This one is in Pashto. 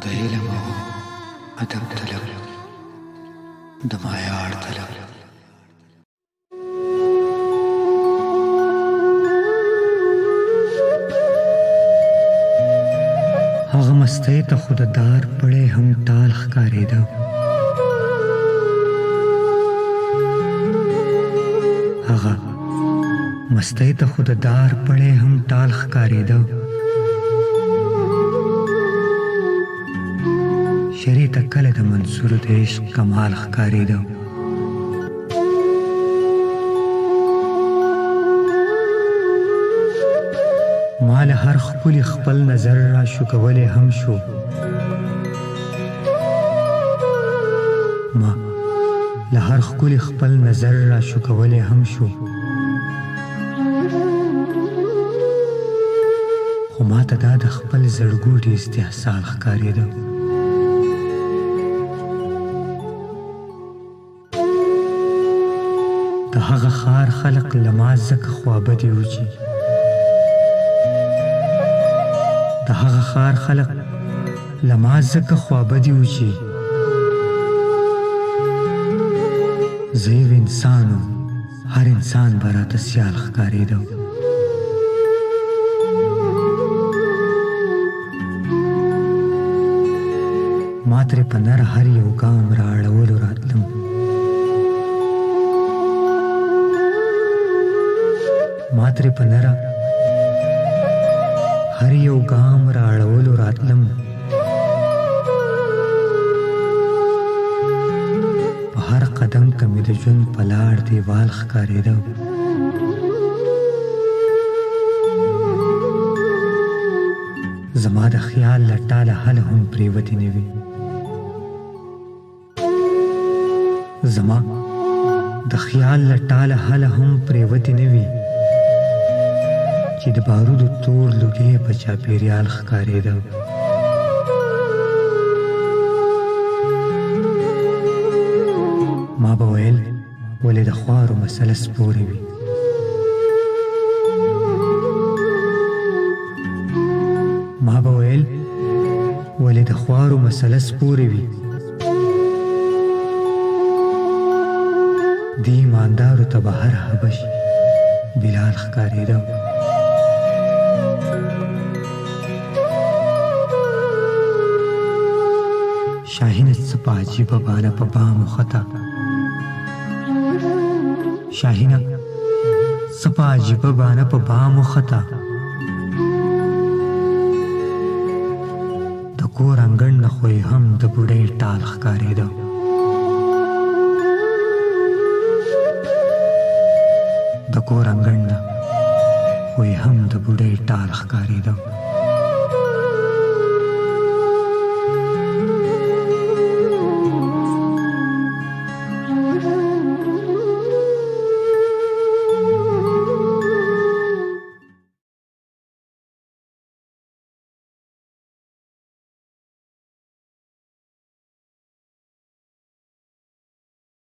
د علم او ادب طلب د معیار طلب هغه مستۍ ته خو د دار پړی هم ټال ښکارېده. هغه مستۍ ته خو د دار پړی هم ټال ښکارېده. شری ته کله د منصور د عشق کمال ښکارېده. ما له هر ښکلي خپل نظر را شوکولی هم شو. ما له هر ښکلي خپل نظر را شوکولی هم شو. خو ما ته دا د خپل زړګوټي استحصال ښکارېده. د هغه ښار خلق له ما ځکه خوابدي وو چې د هغه ښار خلق له ما ځکه خوابدي وو چې زه یو انسان وم، هر انسان به راته سیال ښکارېده. ما ترې په نر هر یو ګام را اړولو راتلم. ما ترې په نره هر یو ګام را اړولو راتلم. په هر قدم که مې د ژوند په لار دیوال ښکارېده. زما د خیال له ټاله هله هم پرېوتې نه وي. زما د خیال له ټاله هله هم پرېوتې نه وي چې د بارودو تور لوګی په چاپېریال ښکارېده. ما به ویل ولې د خوارو مسله سپورې وي. ما به ویل ولې د خوارو مسله سپورې وي. دې ایماندارو ته به هر حبش بلال ښکارېده. شاهینه څه په عجیبه بانه په بام وخته. شاهینه څه په عجیبه بانه په بام وخته. د کور انګړ نه خو یې هم د بوډۍ ټال ښکارېده. د کور انګړ نه خو یې هم د بوډۍ ټال ښکارېده.